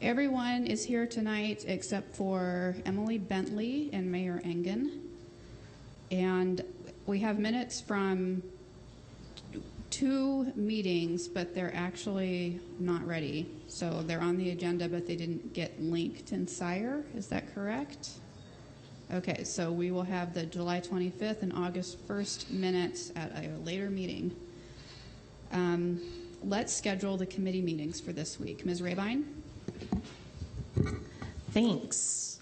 Everyone is here tonight except for Emily Bentley and Mayor Engen. And we have minutes from 2 meetings, but they're actually not ready. So they're on the agenda, but they didn't get linked in Sire. Is that correct? Okay, so we will have the July 25th and August 1st minutes at a later meeting. Let's schedule the committee meetings for this week. Ms. Rabine? Thanks.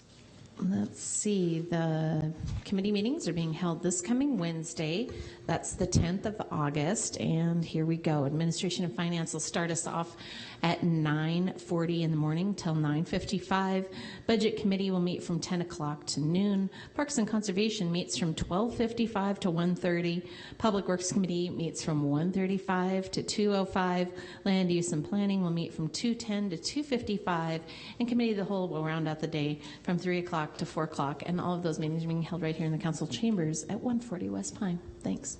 Let's see, the committee meetings are being held this coming Wednesday. That's the 10th of August, and here we go. Administration and Finance will start us off at 9:40 in the morning till 9:55. Budget Committee will meet from 10 o'clock to noon. Parks and Conservation meets from 12:55 to 1:30. Public Works Committee meets from 1:35 to 2:05. Land Use and Planning will meet from 2:10 to 2:55. And Committee of the Whole will round out the day from 3 o'clock to 4 o'clock. And all of those meetings are being held right here in the Council Chambers at 140 West Pine. Thanks.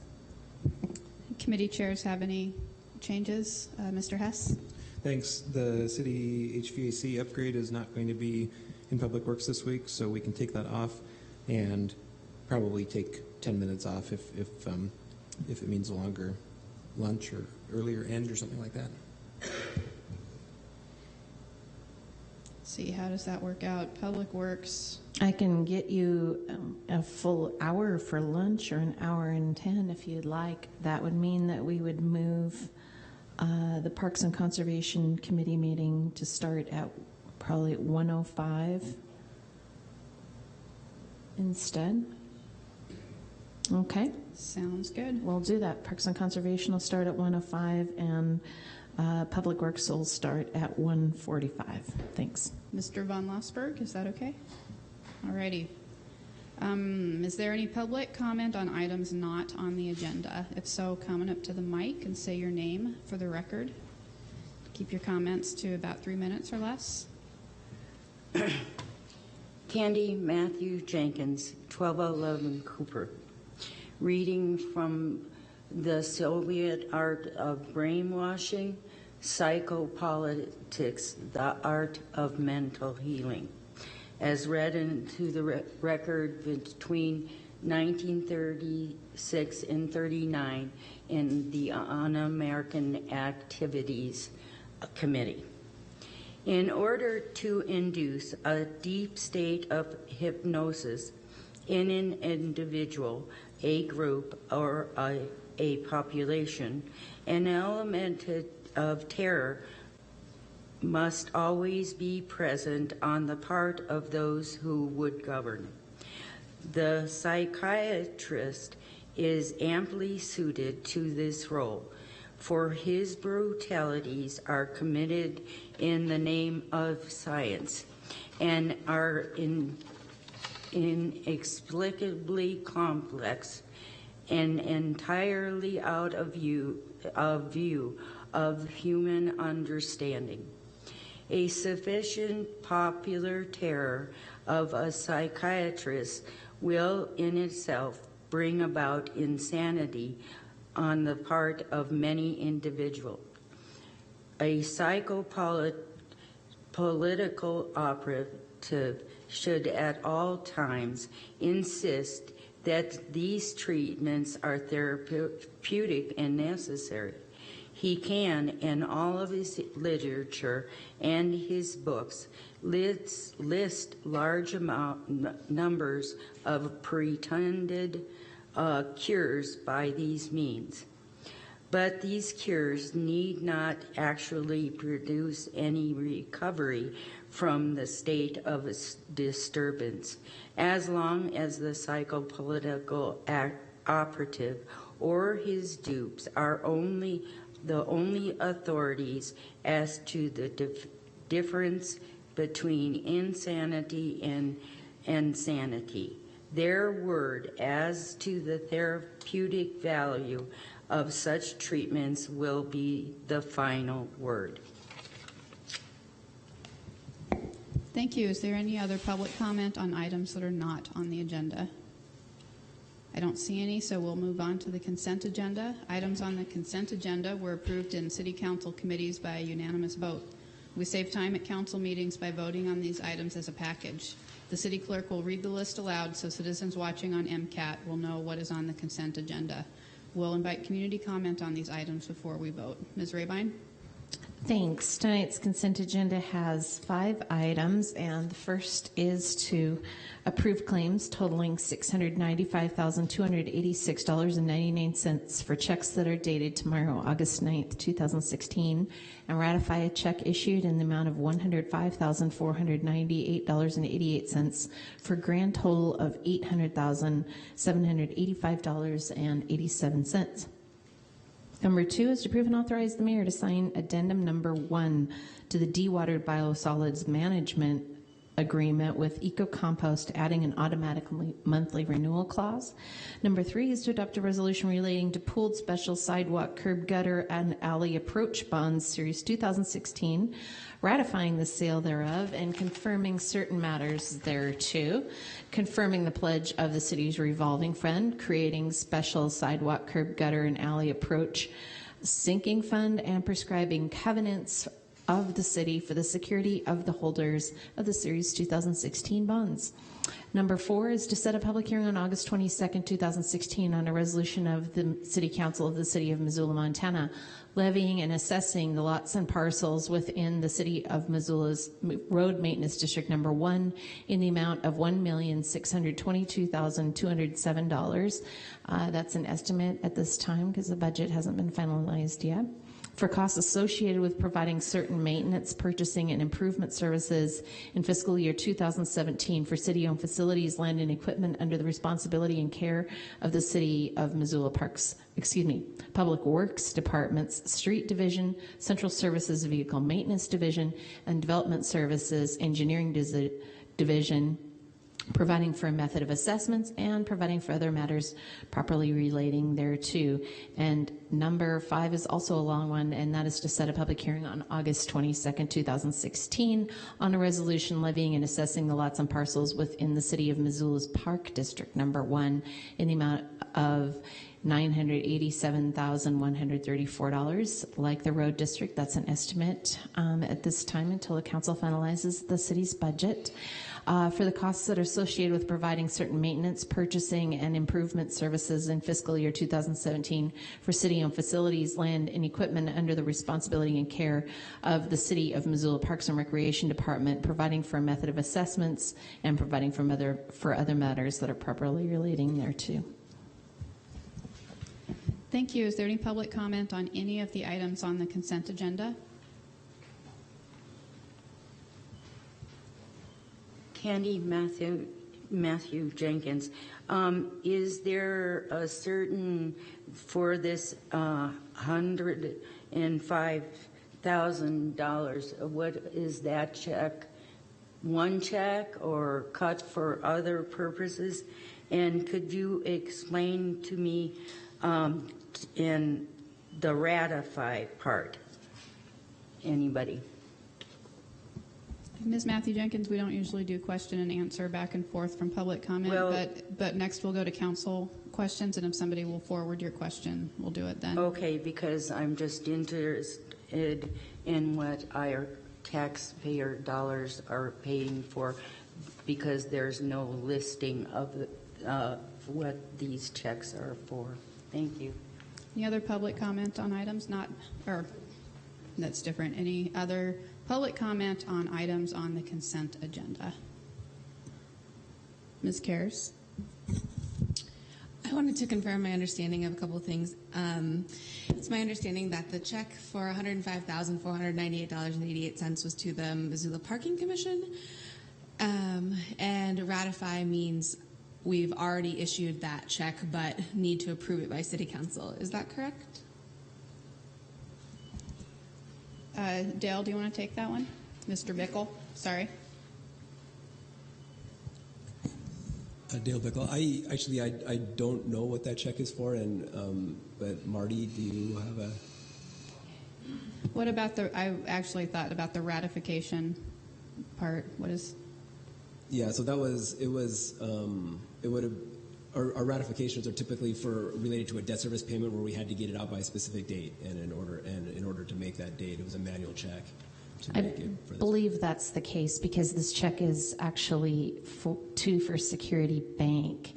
Committee chairs have any changes? Mr. Hess? Thanks. The city HVAC upgrade is not going to be in Public Works this week, so we can take that off and probably take 10 minutes off if it means a longer lunch or earlier end or something like that. See, how does that work out? Public Works. I can get you a full hour for lunch or an hour and 10 if you'd like. That would mean that we would move the Parks and Conservation Committee meeting to start at probably 1:05 instead. Okay. Sounds good. We'll do that. Parks and Conservation will start at 1:05 and Public Works will start at 1:45. Thanks. Mr. Von Lossberg, is that okay? Alrighty. Is there any public comment on items not on the agenda? If so, come up to the mic and say your name for the record. Keep your comments to about 3 minutes or less. Candy Matthew Jenkins, 1211 Cooper. Reading from The Soviet Art of Brainwashing, Psychopolitics, the Art of Mental Healing, as read into the record between 1936 and 39 in the Un-American Activities Committee. In order to induce a deep state of hypnosis in an individual, a group, or a population, an element of terror must always be present on the part of those who would govern. The psychiatrist is amply suited to this role, for his brutalities are committed in the name of science and are inexplicably complex and entirely out of view of human understanding. A sufficient popular terror of a psychiatrist will in itself bring about insanity on the part of many individuals. A psychopolitical operative should at all times insist that these treatments are therapeutic and necessary. He can, in all of his literature and his books, list large numbers of pretended cures by these means. But these cures need not actually produce any recovery from the state of disturbance, as long as the psychopolitical operative or his dupes are the only authorities as to the difference between insanity and sanity. Their word as to the therapeutic value of such treatments will be the final word. Thank you. Is there any other public comment on items that are not on the agenda? I don't see any, so we'll move on to the consent agenda. Items on the consent agenda were approved in City Council committees by a unanimous vote. We save time at council meetings by voting on these items as a package. The city clerk will read the list aloud so citizens watching on MCAT will know what is on the consent agenda. We'll invite community comment on these items before we vote. Ms. Rabine? Thanks. Tonight's consent agenda has 5 items, and the first is to approve claims totaling $695,286.99 for checks that are dated tomorrow, August 9th, 2016, and ratify a check issued in the amount of $105,498.88 for a grand total of $800,785.87. Number 2 is to approve and authorize the mayor to sign addendum number 1 to the dewatered biosolids management agreement with EcoCompost, adding an automatic monthly renewal clause. Number 3 is to adopt a resolution relating to pooled special sidewalk, curb, gutter, and alley approach bonds, Series 2016, ratifying the sale thereof and confirming certain matters thereto, confirming the pledge of the city's revolving fund, creating special sidewalk, curb, gutter, and alley approach sinking fund, and prescribing covenants of the city for the security of the holders of the Series 2016 bonds. Number 4 is to set a public hearing on August 22nd, 2016 on a resolution of the City Council of the City of Missoula, Montana, levying and assessing the lots and parcels within the City of Missoula's Road Maintenance District Number 1 in the amount of $1,622,207. That's an estimate at this time because the budget hasn't been finalized yet. For costs associated with providing certain maintenance, purchasing, and improvement services in fiscal year 2017 for city-owned facilities, land, and equipment under the responsibility and care of the City of Missoula Public Works Department's Street Division, Central Services Vehicle Maintenance Division, and Development Services Engineering Division, providing for a method of assessments and providing for other matters properly relating thereto. And number 5 is also a long one, and that is to set a public hearing on August 22nd, 2016 on a resolution levying and assessing the lots and parcels within the City of Missoula's Park District Number 1 in the amount of $987,134. Like the road district, that's an estimate at this time until the council finalizes the city's budget. For the costs that are associated with providing certain maintenance, purchasing, and improvement services in fiscal year 2017 for city-owned facilities, land, and equipment under the responsibility and care of the City of Missoula Parks and Recreation Department, providing for a method of assessments and providing for other matters that are properly relating thereto. Thank you. Is there any public comment on any of the items on the consent agenda? Candy Matthew Jenkins, is there a certain, for this $105,000, what is that check? One check or cut for other purposes? And could you explain to me in the ratify part? Anybody? Ms. Matthew Jenkins, we don't usually do question and answer back and forth from public comment, but next we'll go to council questions, and if somebody will forward your question, we'll do it then. Okay, because I'm just interested in what our taxpayer dollars are paying for, because there's no listing of what these checks are for. Thank you. Any other public comment on items that's different? Any other public comment on items on the consent agenda? Ms. Kares? I wanted to confirm my understanding of a couple of things. It's my understanding that the check for $105,498.88 was to the Missoula Parking Commission, and ratify means we've already issued that check but need to approve it by City Council. Is that correct? Dale, do you want to take that one? Mr. Bickle, sorry. Dale Bickle. I don't know what that check is for, and but Marty, do you have a? What about I actually thought about the ratification part. What is? Yeah, so it would have. Our ratifications are typically related to a debt service payment where we had to get it out by a specific date, and in order to make that date, it was a manual check. I make it for this. believe that's the case because this check is actually to First Security Bank,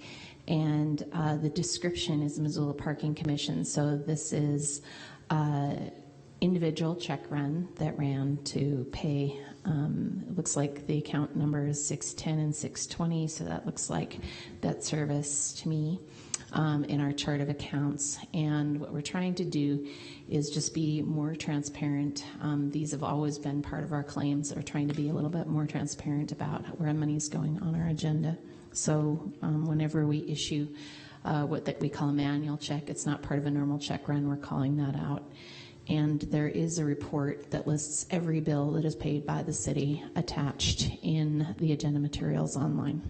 and the description is Missoula Parking Commission. So this is individual check run that ran to pay. It looks like the account number is 610 and 620, so that looks like debt service to me in our chart of accounts. And what we're trying to do is just be more transparent. These have always been part of our claims. We're trying to be a little bit more transparent about where money is going on our agenda. So whenever we issue what we call a manual check, it's not part of a normal check run. We're calling that out. And there is a report that lists every bill that is paid by the city attached in the agenda materials online.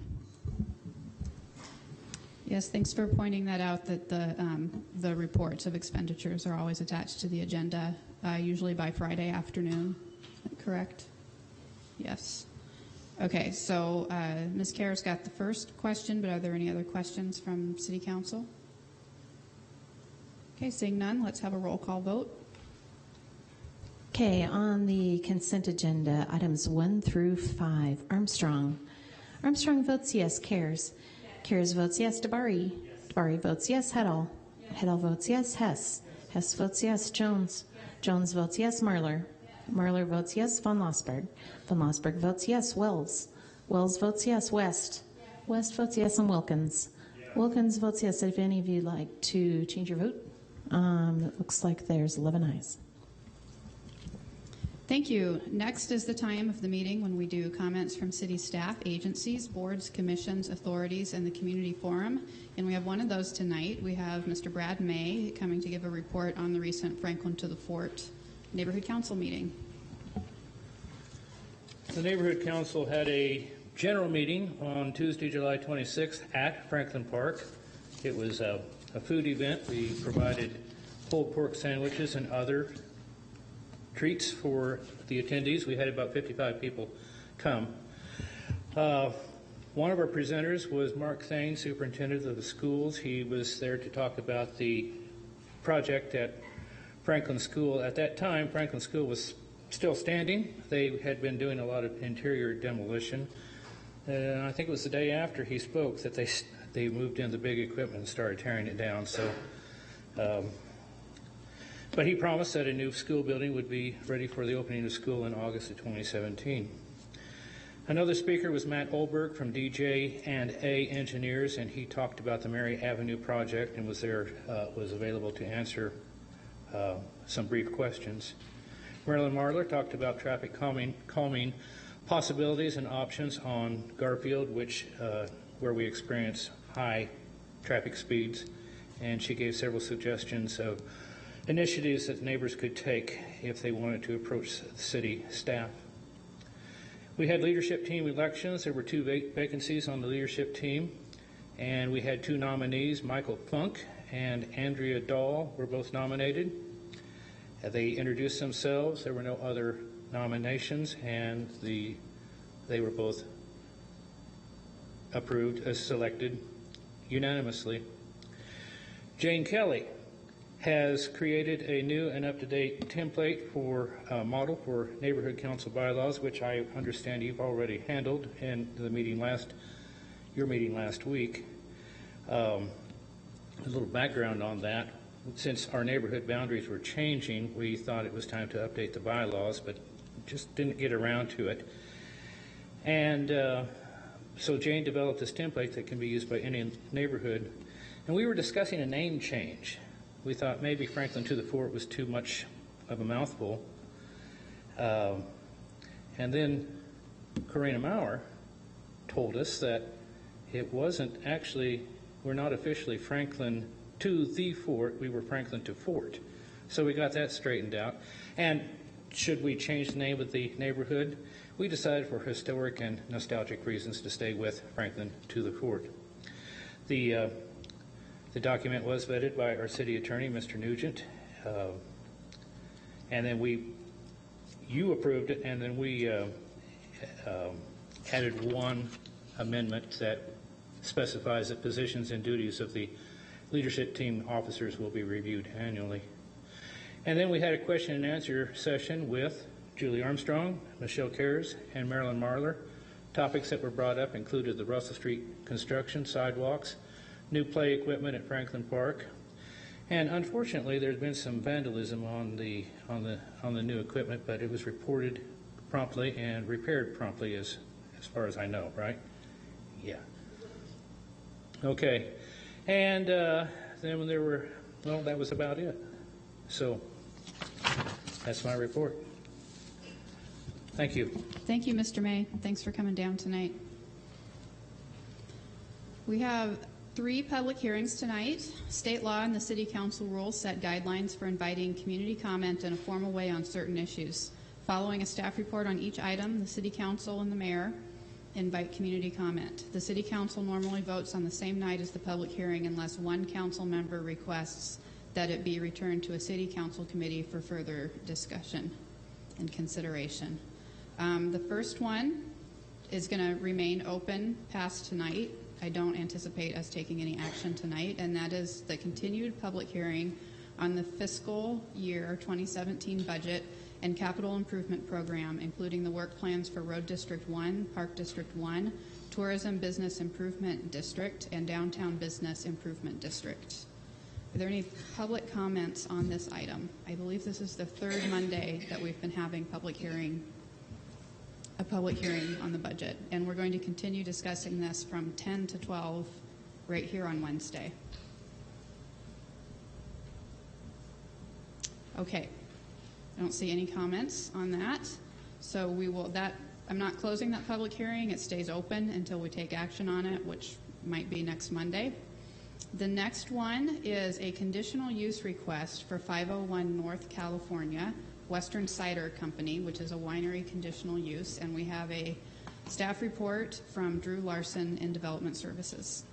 Yes, thanks for pointing that out, that the reports of expenditures are always attached to the agenda, usually by Friday afternoon. Is that correct? Yes. Okay, so Ms. Kerr's got the first question, but are there any other questions from City Council? Okay, seeing none, let's have a roll call vote. Okay, on the consent agenda, items 1 through 5. Armstrong. Armstrong votes yes. Cares. Cares votes yes. Dabari. Dabari votes yes. Heddle. Heddle votes yes. Hess. Hess votes yes. Jones. Jones votes yes. Marler. Marler votes yes. Von Lossberg. Von Lossberg votes yes. Wells. Wells votes yes. West. West votes yes. And Wilkins. Wilkins votes yes. If any of you like to change your vote, it looks like there's 11 ayes. Thank you. Next is the time of the meeting when we do comments from city staff, agencies, boards, commissions, authorities, and the community forum. And we have one of those tonight. We have Mr. Brad May coming to give a report on the recent Franklin to the Fort Neighborhood Council meeting. The Neighborhood Council had a general meeting on Tuesday, July 26th at Franklin Park. It was a food event. We provided pulled pork sandwiches and other treats for the attendees. We had about 55 people come. One of our presenters was Mark Thane, superintendent of the schools. He was there to talk about the project at Franklin School. At that time, Franklin School was still standing. They had been doing a lot of interior demolition. And I think it was the day after he spoke that they moved in the big equipment and started tearing it down. So. But he promised that a new school building would be ready for the opening of school in August of 2017. Another speaker was Matt Olberg from DJ&A Engineers, and he talked about the Mary Avenue project and was available to answer some brief questions. Marilyn Marler talked about traffic calming possibilities and options on Garfield, where we experience high traffic speeds, and she gave several suggestions of initiatives that neighbors could take if they wanted to approach the city staff. We had leadership team elections. There were 2 vacancies on the leadership team, and we had 2 nominees. Michael Funk and Andrea Dahl were both nominated. They introduced themselves. There were no other nominations, and they were both approved as selected unanimously. Jane Kelly has created a new and up-to-date template for model for neighborhood council bylaws, which I understand you've already handled in the meeting your meeting last week. A little background on that. Since our neighborhood boundaries were changing, we thought it was time to update the bylaws, but just didn't get around to it. And so Jane developed this template that can be used by any neighborhood. And we were discussing a name change. We thought maybe Franklin to the Fort was too much of a mouthful. And then Karina Maurer told us that it wasn't actually, we're not officially Franklin to the Fort, we were Franklin to Fort. So we got that straightened out. And should we change the name of the neighborhood? We decided for historic and nostalgic reasons to stay with Franklin to the Fort. The document was vetted by our city attorney, Mr. Nugent, and then you approved it, and then we added one amendment that specifies that positions and duties of the leadership team officers will be reviewed annually. And then we had a question and answer session with Julie Armstrong, Michelle Cares, and Marilyn Marler. Topics that were brought up included the Russell Street construction, sidewalks, new play equipment at Franklin Park, and unfortunately, there's been some vandalism on the new equipment, but it was reported promptly and repaired promptly, as far as I know. Right? Yeah. Okay. And then when there were, well, that was about it. So that's my report. Thank you. Thank you, Mr. May. Thanks for coming down tonight. We have 3 public hearings tonight. State law and the City Council rules set guidelines for inviting community comment in a formal way on certain issues. Following a staff report on each item, the City Council and the Mayor invite community comment. The City Council normally votes on the same night as the public hearing unless one council member requests that it be returned to a City Council committee for further discussion and consideration. The first one is going to remain open past tonight. I don't anticipate us taking any action tonight, and that is the continued public hearing on the fiscal year 2017 budget and capital improvement program, including the work plans for Road District 1, Park District 1, Tourism Business Improvement District, and Downtown Business Improvement District. Are there any public comments on this item? I believe this is the 3rd Monday that we've been having a public hearing on the budget, and we're going to continue discussing this from 10 to 12 right here on Wednesday. Okay, I don't see any comments on that, so I'm not closing that public hearing. It stays open until we take action on it, which might be next Monday. The next one is a conditional use request for 501 North California Western Cider Company, which is a winery conditional use, and we have a staff report from Drew Larson in Development Services.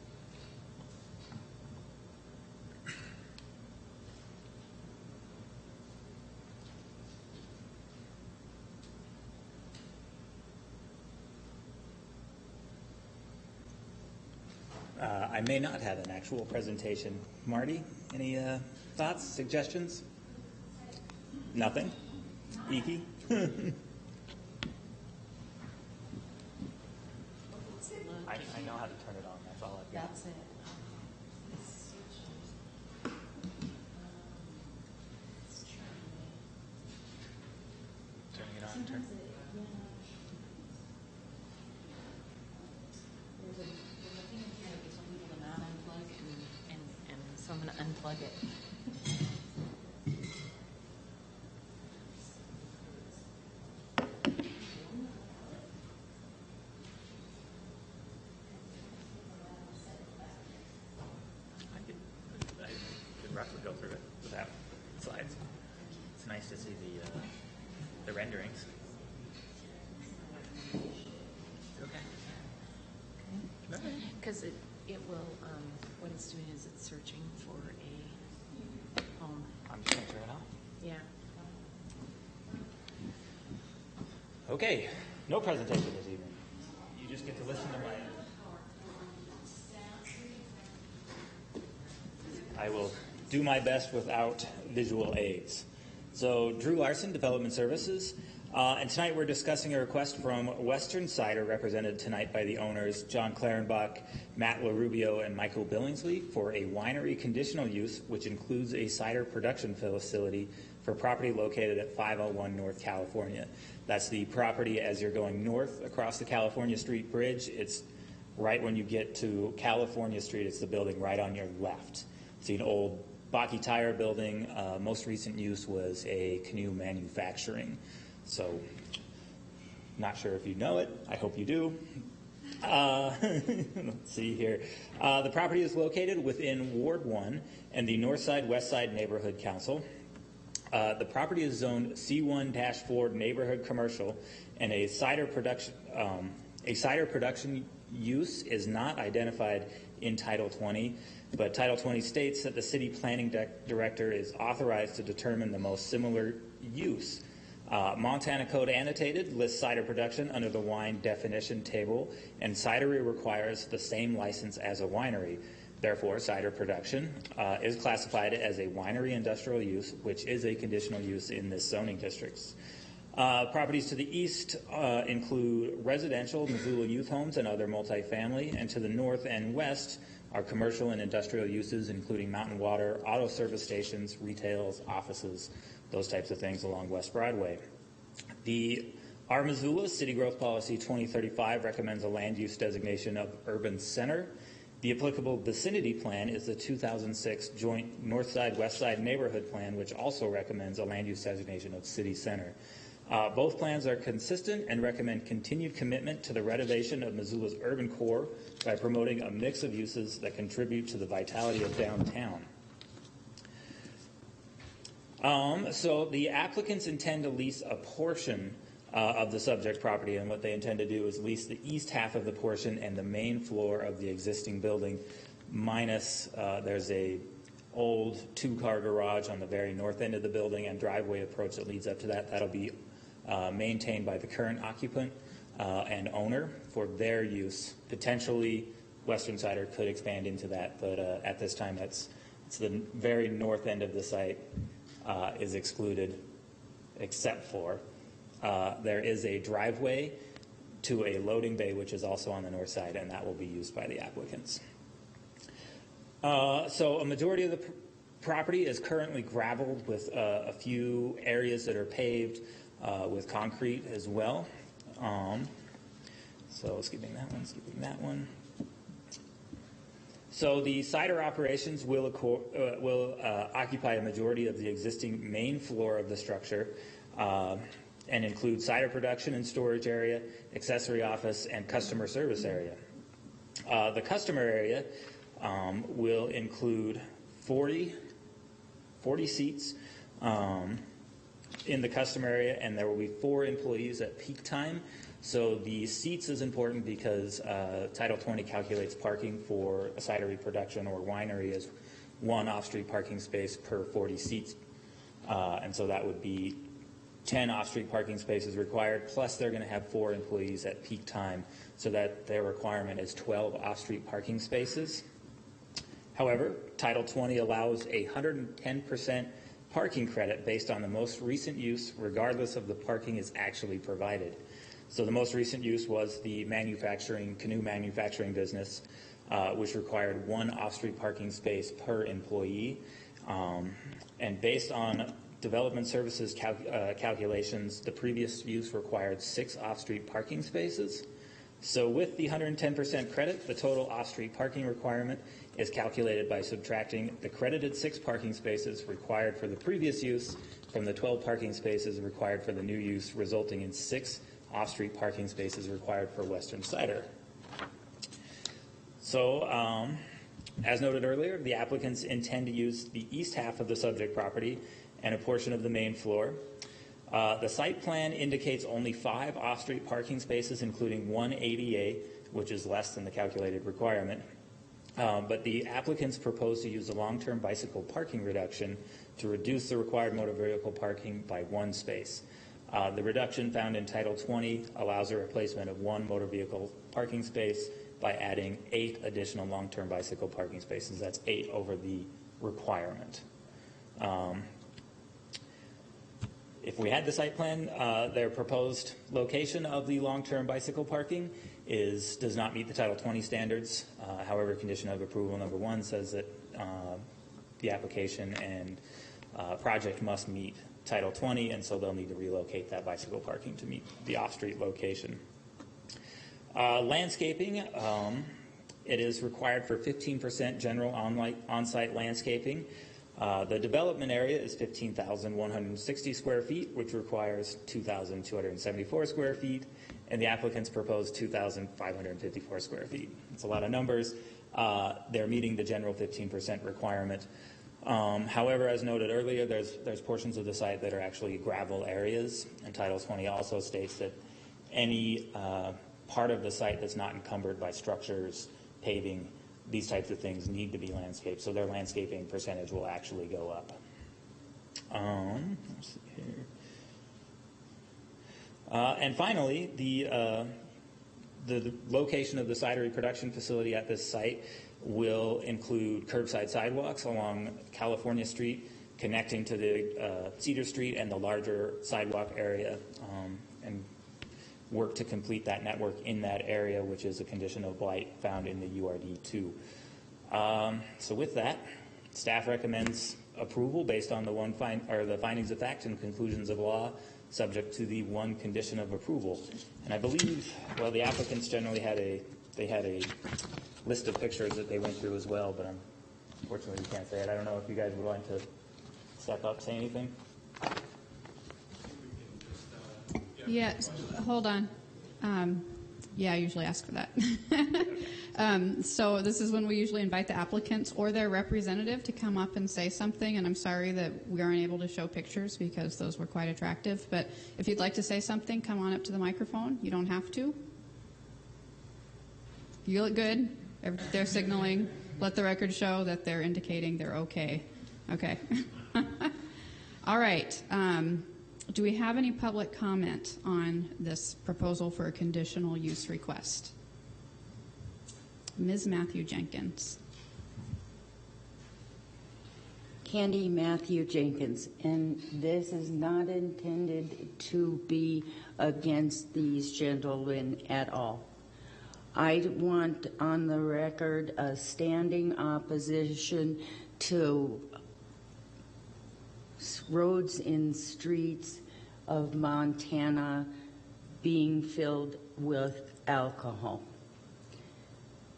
I may not have an actual presentation. Marty, any thoughts, suggestions? Nothing? Iki? I know how to turn it on. That's all I've got. That's it. Turning it on. Sometimes there's a thing in here that some people to not unplug and so I'm going to unplug it. Go through it without slides. It's nice to see the renderings. Okay. Because it will, what it's doing is it's searching for a home. I'm just going to turn it on. Yeah. Okay. No presentation this evening. You just get to listen to my... I will do my best without visual aids. So, Drew Larson, Development Services, and tonight we're discussing a request from Western Cider, represented tonight by the owners John Clarenbach, Matt LaRubio, and Michael Billingsley, for a winery conditional use, which includes a cider production facility for property located at 501 North California. That's the property as you're going north across the California Street Bridge. It's right when you get to California Street. It's the building right on your left. It's an old Baki tire building. Most recent use was a canoe manufacturing. So, not sure if you know it. I hope you do. Let's see here. The property is located within Ward 1 and the Northside Westside Neighborhood Council. The property is zoned C1-4 Neighborhood Commercial, and a cider production use is not identified in Title 20. But Title 20 states that the city planning director is authorized to determine the most similar use. Montana Code Annotated lists cider production under the wine definition table, and cidery requires the same license as a winery. Therefore, cider production is classified as a winery industrial use, which is a conditional use in this zoning district. Properties to the east include residential, Missoula youth homes, and other multifamily, and to the north and west are commercial and industrial uses, including mountain water, auto service stations, retails, offices, those types of things along West Broadway. Our Missoula City Growth Policy 2035 recommends a land use designation of urban center. The applicable vicinity plan is the 2006 Joint North Side West Side Neighborhood Plan, which also recommends a land use designation of city center. Both plans are consistent and recommend continued commitment to the renovation of Missoula's urban core by promoting a mix of uses that contribute to the vitality of downtown. So the applicants intend to lease a portion of the subject property, and what they intend to do is lease the east half of the portion and the main floor of the existing building, minus there's a old two-car garage on the very north end of the building and driveway approach that leads up to that. That'll be maintained by the current occupant and owner for their use. Potentially, Western Cider could expand into that, but at this time, it's the very north end of the site is excluded, except for there is a driveway to a loading bay, which is also on the north side, and that will be used by the applicants. So a majority of the property is currently gravelled with a few areas that are paved with concrete as well. So skipping that one. So the cider operations will occupy a majority of the existing main floor of the structure and include cider production and storage area, accessory office, and customer service area. The customer area will include 40 seats in the customer area, and there will be 4 employees at peak time. So the seats is important because Title 20 calculates parking for a cidery production or winery as 1 off-street parking space per 40 seats. And so that would be 10 off-street parking spaces required, plus they're going to have 4 employees at peak time, so that their requirement is 12 off-street parking spaces. However, Title 20 allows a 110% parking credit based on the most recent use, regardless of the parking is actually provided. So the most recent use was the canoe manufacturing business, which required 1 off-street parking space per employee. And based on development services calculations, the previous use required 6 off-street parking spaces. So with the 110% credit, the total off-street parking requirement is calculated by subtracting the credited 6 parking spaces required for the previous use from the 12 parking spaces required for the new use, resulting in 6 off-street parking spaces required for Western Cider. So, as noted earlier, the applicants intend to use the east half of the subject property and a portion of the main floor. The site plan indicates only 5 off-street parking spaces, including 1 ADA, which is less than the calculated requirement. But the applicants propose to use a long-term bicycle parking reduction to reduce the required motor vehicle parking by 1 space. The reduction found in Title 20 allows a replacement of 1 motor vehicle parking space by adding 8 additional long-term bicycle parking spaces. That's 8 over the requirement. If we had the site plan, their proposed location of the long-term bicycle parking does not meet the Title 20 standards. However, condition of approval number 1 says that the application and project must meet Title 20, and so they'll need to relocate that bicycle parking to meet the off-street location. Landscaping, it is required for 15% general on-site landscaping. The development area is 15,160 square feet, which requires 2,274 square feet, and the applicants propose 2,554 square feet. It's a lot of numbers. They're meeting the general 15% requirement. However, as noted earlier, there's portions of the site that are actually gravel areas, and Title 20 also states that any part of the site that's not encumbered by structures, paving, these types of things need to be landscaped, so their landscaping percentage will actually go up. Let's see here. And finally, the location of the cidery production facility at this site will include curbside sidewalks along California Street connecting to the Cedar Street and the larger sidewalk area, and work to complete that network in that area, which is a condition of blight found in the URD 2. So with that, staff recommends approval based on the findings of fact and conclusions of law, subject to the one condition of approval. And I believe, well, the applicants generally had a list of pictures that they went through as well, but unfortunately we can't say it. I don't know if you guys would like to step up, say anything. Yeah, hold on. Yeah, I usually ask for that. So this is when we usually invite the applicants or their representative to come up and say something, and I'm sorry that we aren't able to show pictures because those were quite attractive, but if you'd like to say something, come on up to the microphone. You don't have to. You look good. They're signaling. Let the record show that they're indicating they're okay. Okay. All right. Do we have any public comment on this proposal for a conditional use request? Ms. Matthew Jenkins. Candy Matthew Jenkins, and this is not intended to be against these gentlemen at all. I want on the record a standing opposition to roads and streets of Montana being filled with alcohol.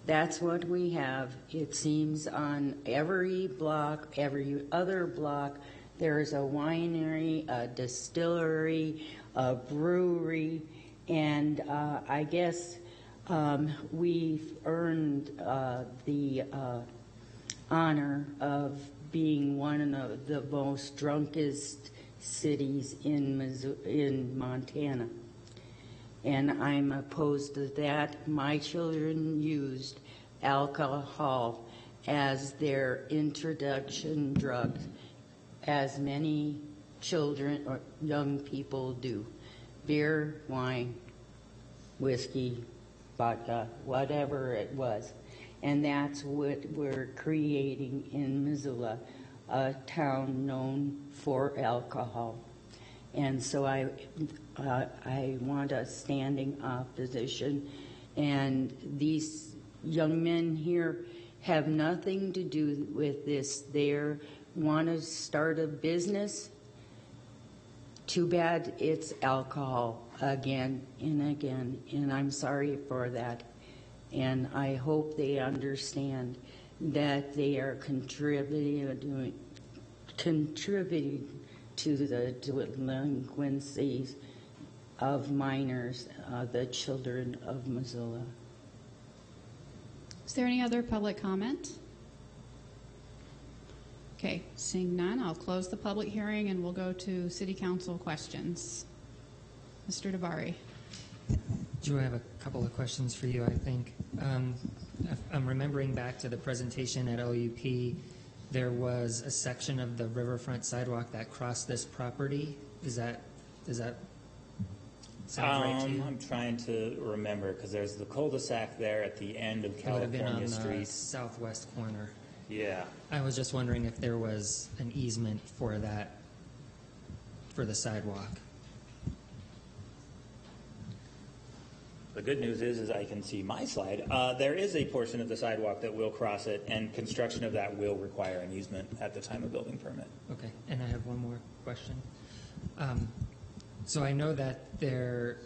That's what we have. It seems on every block, every other block, there's a winery, a distillery, a brewery, and I guess we've earned the honor of being one of the most drunkest cities in Montana. And I'm opposed to that. My children used alcohol as their introduction drug, as many children or young people do. Beer, wine, whiskey, vodka, whatever it was. And that's what we're creating in Missoula, a town known for alcohol. And so I want a standing opposition. And these young men here have nothing to do with this. They want to start a business. Too bad it's alcohol again and again. And I'm sorry for that. And I hope they understand that they are contributing to the delinquencies of minors, the children of Missoula. Is there any other public comment? Okay, seeing none, I'll close the public hearing and we'll go to City Council questions. Mr. DeBari. Drew, I have a couple of questions for you, I think. I'm remembering back to the presentation at OUP. There was a section of the riverfront sidewalk that crossed this property. Does that sound right to you? I'm trying to remember because there's the cul-de-sac there at the end of California Street. It would have been on the southwest corner. Yeah. I was just wondering if there was an easement for that, for the sidewalk. The good news is I can see my slide. There is a portion of the sidewalk that will cross it, and construction of that will require an easement at the time of building permit. Okay, and I have one more question. So I know that they're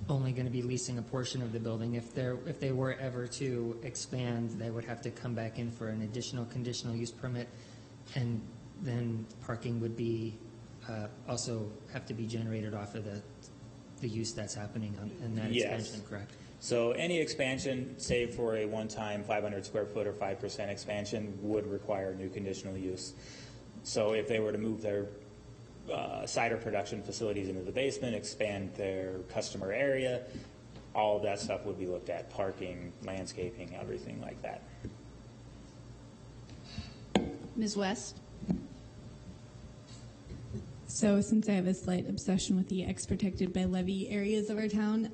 only going to be leasing a portion of the building. If they were ever to expand, they would have to come back in for an additional conditional use permit, and then parking would be also have to be generated off of the use that's happening in that expansion, correct? So any expansion, save for a one-time 500 square foot or 5% expansion, would require new conditional use. So if they were to move their cider production facilities into the basement, expand their customer area, all of that stuff would be looked at, parking, landscaping, everything like that. Ms. West. So since I have a slight obsession with the X-protected by levee areas of our town,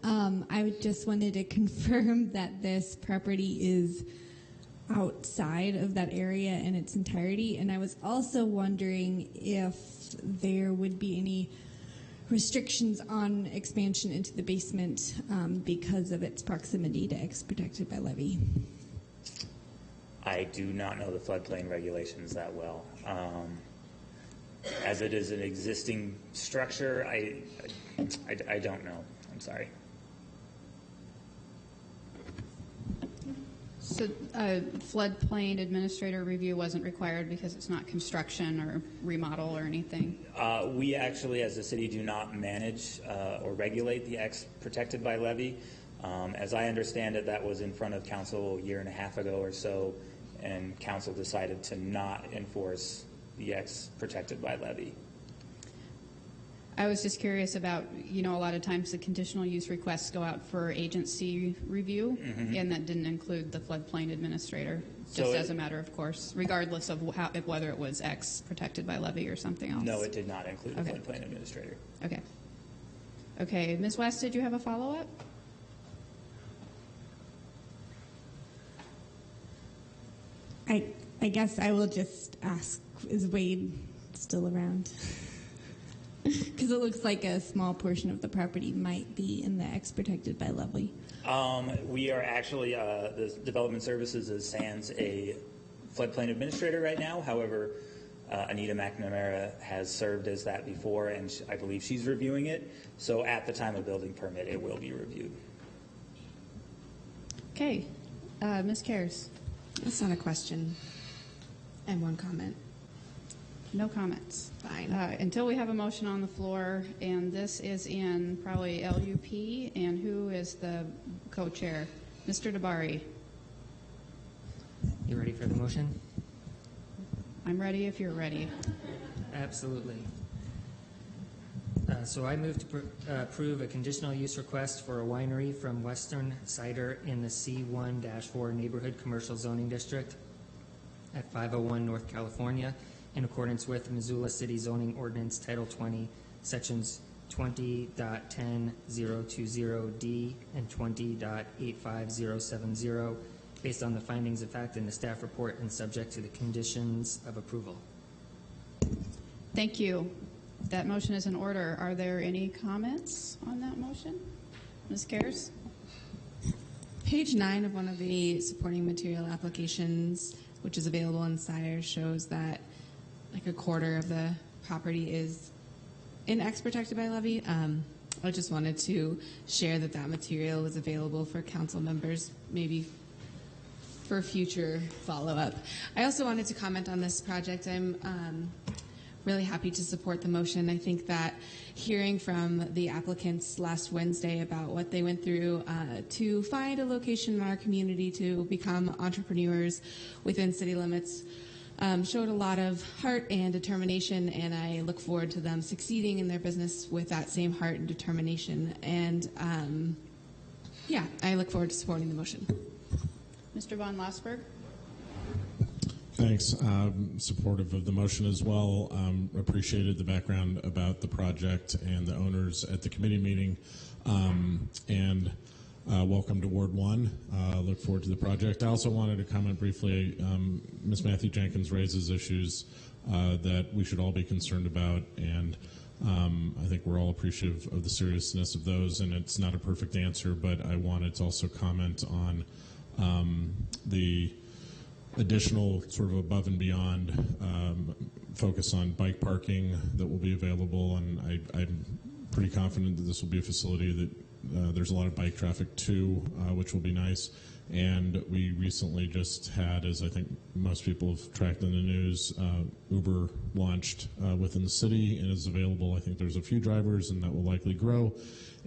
I just wanted to confirm that this property is outside of that area in its entirety. And I was also wondering if there would be any restrictions on expansion into the basement because of its proximity to X protected by levee. I do not know the floodplain regulations that well. As it is an existing structure, I don't know. I'm sorry. So floodplain administrator review wasn't required because it's not construction or remodel or anything? We actually, as a city, do not manage or regulate the X protected by levee. As I understand it, that was in front of council a year and a half ago or so, and council decided to not enforce the X protected by levee. I was just curious about, a lot of times the conditional use requests go out for agency review, and that didn't include the floodplain administrator, just as a matter of course, regardless of whether it was X protected by levee or something else. No, it did not include the floodplain administrator. Okay. Okay, Ms. West, did you have a follow-up? I guess I will just ask, is Wade still around? Because it looks like a small portion of the property might be in the X protected by levee. We are actually, the Development Services is sans a floodplain administrator right now. However, Anita McNamara has served as that before, and I believe she's reviewing it. So at the time of building permit, it will be reviewed. Okay. Ms. Cares. That's not a question. I have one comment. No comments. Fine. Until we have a motion on the floor, and this is in probably LUP, and who is the co-chair? Mr. DeBari. You ready for the motion? I'm ready if you're ready. Absolutely. So I move to approve a conditional use request for a winery from Western Cider in the C1-4 Neighborhood Commercial Zoning District at 501 North California, in accordance with Missoula City Zoning Ordinance Title 20, Sections 20.10020D and 20.85070, based on the findings of fact in the staff report and subject to the conditions of approval. Thank you. That motion is in order. Are there any comments on that motion? Ms. Cares? Page 9 of one of the supporting material applications, which is available in SIRE, shows that like a quarter of the property is in X protected by levee. I just wanted to share that material was available for council members, maybe for future follow-up. I also wanted to comment on this project. I'm really happy to support the motion. I think that hearing from the applicants last Wednesday about what they went through to find a location in our community to become entrepreneurs within city limits showed a lot of heart and determination, and I look forward to them succeeding in their business with that same heart and determination. And I look forward to supporting the motion. Mr. Von Lassberg? Thanks. Supportive of the motion as well. Appreciated the background about the project and the owners at the committee meeting. Welcome to Ward 1. Look forward to the project. I also wanted to comment briefly. Ms. Matthew Jenkins raises issues that we should all be concerned about, and I think we're all appreciative of the seriousness of those, and it's not a perfect answer, but I wanted to also comment on the additional sort of above and beyond focus on bike parking that will be available, and I'm pretty confident that this will be a facility that there's a lot of bike traffic too, which will be nice. And we recently just had, as I think most people have tracked in the news, Uber launched within the city and is available. I think there's a few drivers, and that will likely grow.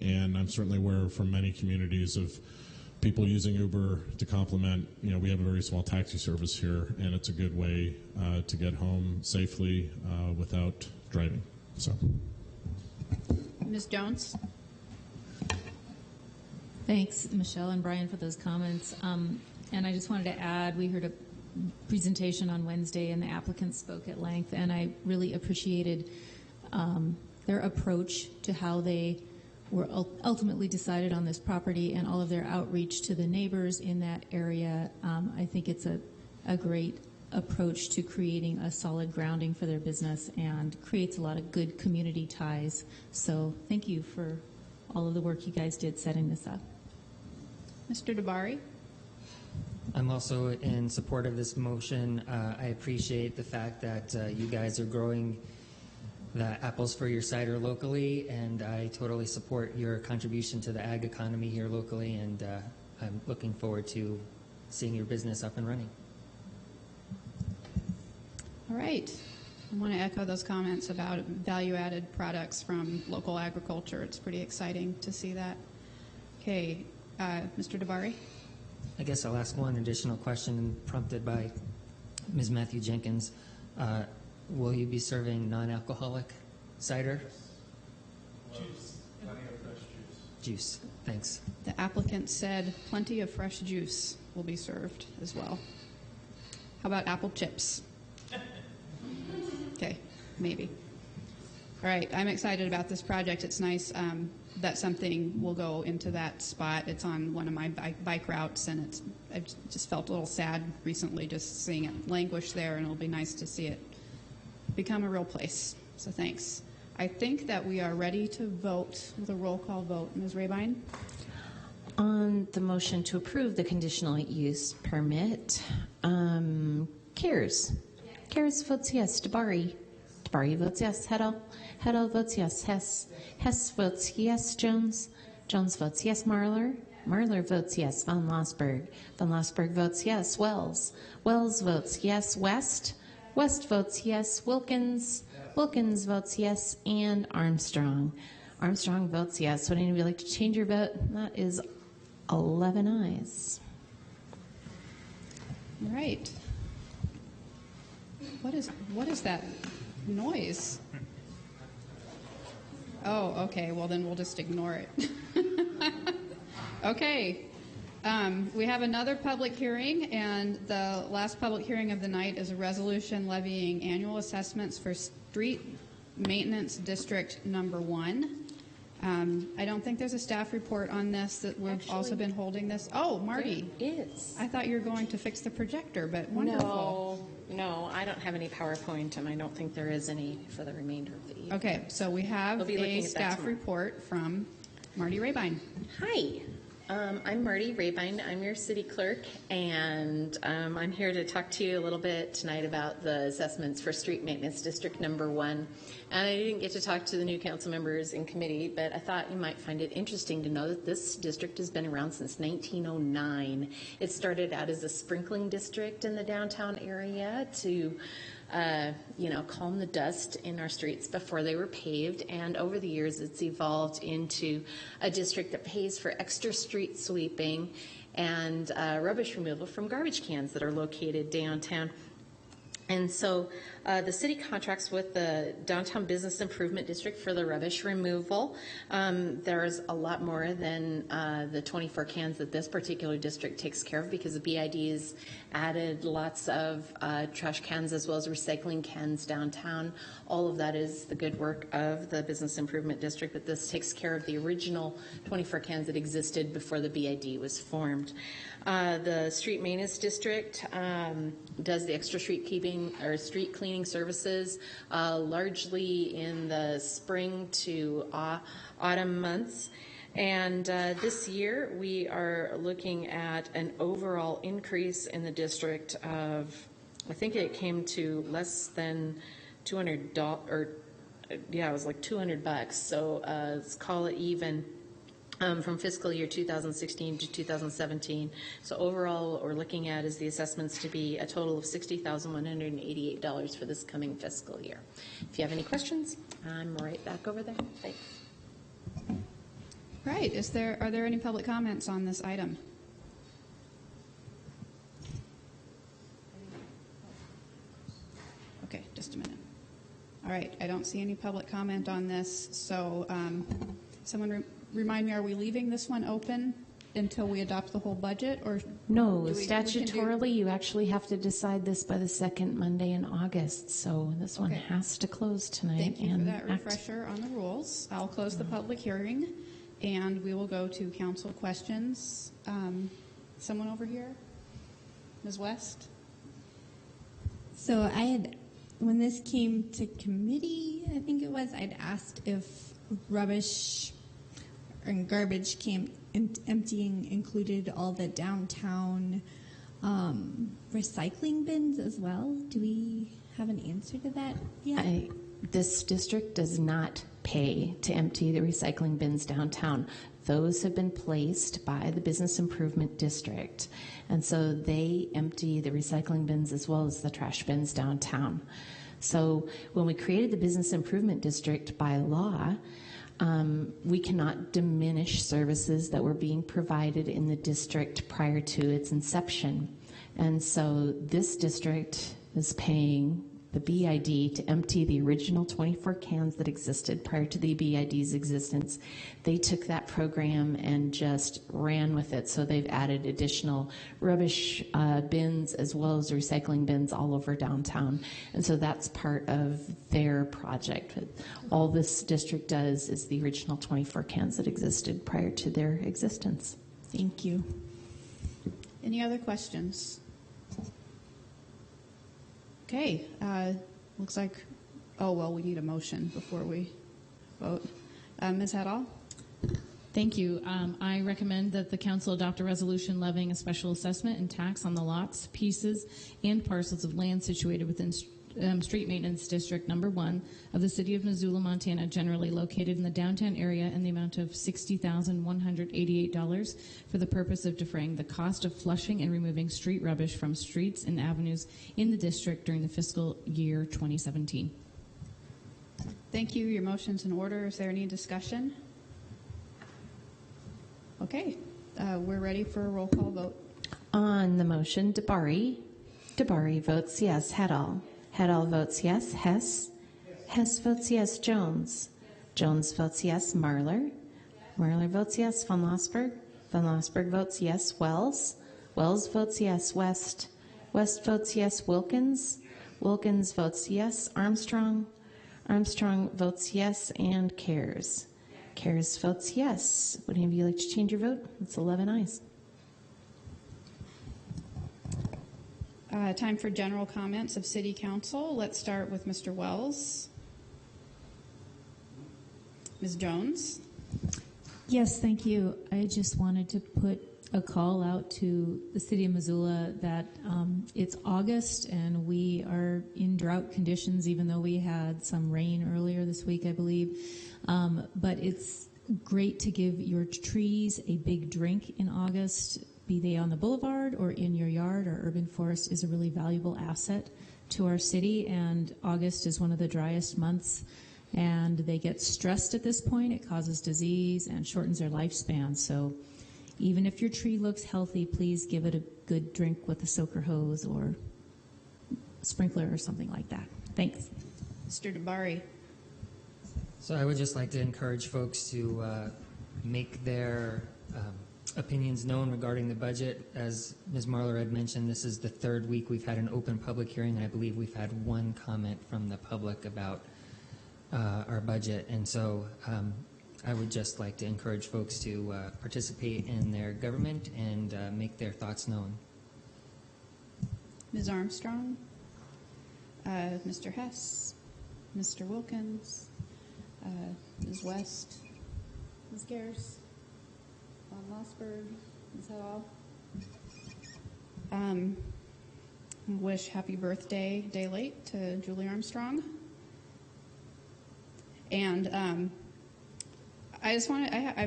And I'm certainly aware from many communities of people using Uber to complement. We have a very small taxi service here, and it's a good way to get home safely without driving. So, Ms. Jones? Thanks, Michelle and Brian, for those comments. And I just wanted to add, we heard a presentation on Wednesday, and the applicants spoke at length, and I really appreciated their approach to how they were ultimately decided on this property and all of their outreach to the neighbors in that area. I think it's a great approach to creating a solid grounding for their business and creates a lot of good community ties. So thank you for all of the work you guys did setting this up. Mr. DeBari? I'm also in support of this motion. I appreciate the fact that you guys are growing the apples for your cider locally, and I totally support your contribution to the ag economy here locally, and I'm looking forward to seeing your business up and running. All right. I want to echo those comments about value-added products from local agriculture. It's pretty exciting to see that. Okay, Mr. DeBari? I guess I'll ask one additional question prompted by Ms. Matthew Jenkins. Will you be serving non-alcoholic cider? Juice. Plenty of fresh juice. Juice. Thanks. The applicant said plenty of fresh juice will be served as well. How about apple chips? Okay, maybe. All right, I'm excited about this project. It's nice that something will go into that spot. It's on one of my bike routes, and I've just felt a little sad recently just seeing it languish there, and it'll be nice to see it become a real place. So thanks. I think that we are ready to vote with a roll call vote. Ms. Rabine? On the motion to approve the conditional use permit, Cares. Cares votes yes. DeBari. DeBari votes yes. Heddle. Heddle votes yes. Hess. Hess votes yes. Jones. Jones votes yes. Marler. Marler votes yes. Von Lossberg. Von Lossberg votes yes. Wells. Wells votes yes. West. West votes yes. Wilkins. Wilkins votes yes. And Armstrong. Armstrong votes yes. Would anybody like to change your vote? That is 11 ayes. All right. What is that noise? Oh, okay. Well, then we'll just ignore it. Okay. We have another public hearing, and the last public hearing of the night is a resolution levying annual assessments for Street Maintenance District Number 1. I don't think there's a staff report on this. That we've also been holding this. Oh, Marty. There is. I thought you were going to fix the projector, but wonderful. No, I don't have any PowerPoint, and I don't think there is any for the remainder of the evening. Okay, so we have a staff report from Marty Rabine. Hi. I'm Marty Rabine. I'm your city clerk, and I'm here to talk to you a little bit tonight about the assessments for Street Maintenance District Number 1. And I didn't get to talk to the new council members in committee, but I thought you might find it interesting to know that this district has been around since 1909. It started out as a sprinkling district in the downtown area to calm the dust in our streets before they were paved. And over the years, it's evolved into a district that pays for extra street sweeping and rubbish removal from garbage cans that are located downtown. And so the city contracts with the Downtown Business Improvement District for the rubbish removal. There's a lot more than the 24 cans that this particular district takes care of, because the BID has added lots of trash cans as well as recycling cans downtown. All of that is the good work of the Business Improvement District, but this takes care of the original 24 cans that existed before the BID was formed. The Street Maintenance District does the extra street keeping or street cleaning services largely in the spring to autumn months. And this year we are looking at an overall increase in the district of, I think it came to less than $200, or yeah, it was like $200. So let's call it even. From fiscal year 2016 to 2017. So overall, what we're looking at is the assessments to be a total of $60,188 for this coming fiscal year. If you have any questions, I'm right back over there. Thanks. Right. Are there any public comments on this item? Okay, just a minute. All right. I don't see any public comment on this. So someone remind me, are we leaving this one open until we adopt the whole budget, or no? Statutorily, you actually have to decide this by the second Monday in August. So this one has to close tonight. Thank you for that refresher on the rules. I'll close the public hearing, And we will go to council questions. Someone over here? Ms. West? So when this came to committee, I think it was, I'd asked if rubbish and garbage emptying included all the downtown recycling bins as well. Do we have an answer to that yet? This district does not pay to empty the recycling bins downtown. Those have been placed by the Business Improvement District, and so they empty the recycling bins as well as the trash bins downtown. So when we created the Business Improvement District by law, we cannot diminish services that were being provided in the district prior to its inception. And so this district is paying the BID to empty the original 24 cans that existed prior to the BID's existence. They took that program and just ran with it. So they've added additional rubbish bins as well as recycling bins all over downtown. And so that's part of their project. All this district does is the original 24 cans that existed prior to their existence. Thank you. Any other questions? Okay, looks like, we need a motion before we vote. Ms. Hadall? Thank you. I recommend that the council adopt a resolution levying a special assessment and tax on the lots, pieces, and parcels of land situated within Street Maintenance District Number 1 of the City of Missoula, Montana, generally located in the downtown area, in the amount of $60,188 for the purpose of defraying the cost of flushing and removing street rubbish from streets and avenues in the district during the fiscal year 2017. Thank you. Your motion's in order. Is there any discussion? Okay, we're ready for a roll call vote. On the motion, DeBari votes yes. Hadall votes yes. Hess votes yes. Jones votes yes. Marler votes yes. Von Lossberg votes yes. Wells votes yes. West votes yes. Wilkins votes yes. Armstrong votes yes. And Cares votes yes. Would any of you like to change your vote? It's 11 ayes. Time for general comments of City Council. Let's start with Mr. Wells. Ms. Jones? Yes, thank you. I just wanted to put a call out to the City of Missoula that it's August and we are in drought conditions, even though we had some rain earlier this week, I believe. But it's great to give your trees a big drink in August, be they on the boulevard or in your yard. Our urban forest is a really valuable asset to our city, and August is one of the driest months, and they get stressed at this point. It causes disease and shortens their lifespan. So even if your tree looks healthy, please give it a good drink with a soaker hose or sprinkler or something like that. Thanks. Mr. DeBari? So I would just like to encourage folks to make their opinions known regarding the budget. As Ms. Marler had mentioned, this is the third week we've had an open public hearing, and I believe we've had one comment from the public about our budget. And so I would just like to encourage folks to participate in their government and make their thoughts known. Ms. Armstrong? Mr. Hess? Mr. Wilkins? Ms. West? Ms. Garris? Von Lossberg? Ms. Hadall? Wish happy birthday, day late, to Julie Armstrong. And I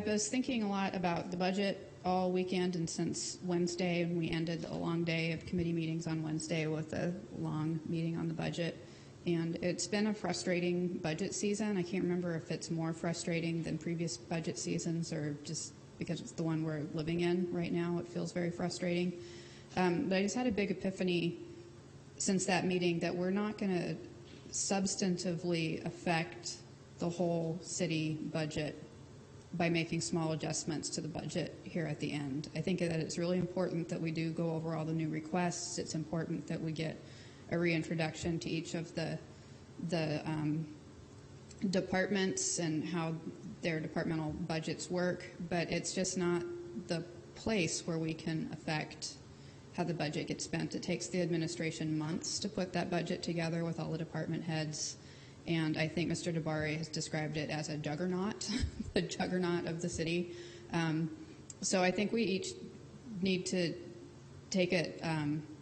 was thinking a lot about the budget all weekend, and since Wednesday, and we ended a long day of committee meetings on Wednesday with a long meeting on the budget. And it's been a frustrating budget season. I can't remember if it's more frustrating than previous budget seasons or just because it's the one we're living in right now. It feels very frustrating. But I just had a big epiphany since that meeting that we're not going to substantively affect the whole city budget by making small adjustments to the budget here at the end. I think that it's really important that we do go over all the new requests. It's important that we get a reintroduction to each of the departments and how their departmental budgets work, but it's just not the place where we can affect how the budget gets spent. It takes the administration months to put that budget together with all the department heads, and I think Mr. DeBari has described it as a juggernaut, the juggernaut of the city. So I think we each need to take it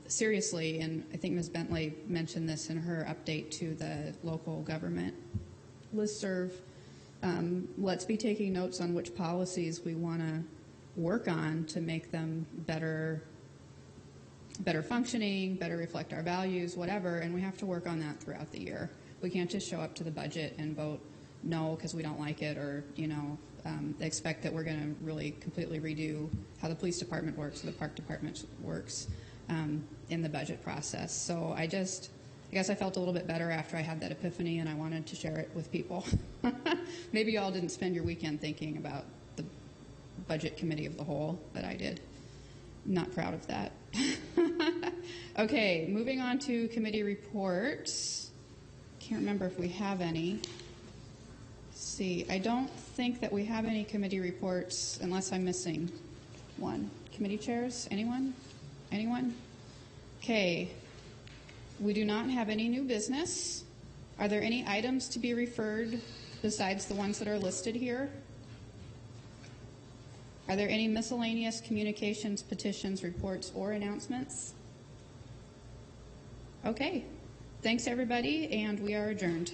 seriously, and I think Ms. Bentley mentioned this in her update to the local government listserv. Let's be taking notes on which policies we want to work on to make them better functioning, better reflect our values, whatever, and we have to work on that throughout the year. We can't just show up to the budget and vote no because we don't like it, or expect that we're going to really completely redo how the police department works or the park department works in the budget process. So I guess I felt a little bit better after I had that epiphany, and I wanted to share it with people. Maybe you all didn't spend your weekend thinking about the budget committee of the whole, but I did. Not proud of that. Okay, moving on to committee reports. Can't remember if we have any. Let's see, I don't think that we have any committee reports unless I'm missing one. Committee chairs, anyone? Anyone? Okay, we do not have any new business. Are there any items to be referred besides the ones that are listed here? Are there any miscellaneous communications, petitions, reports, or announcements? Okay. Thanks, everybody, and we are adjourned.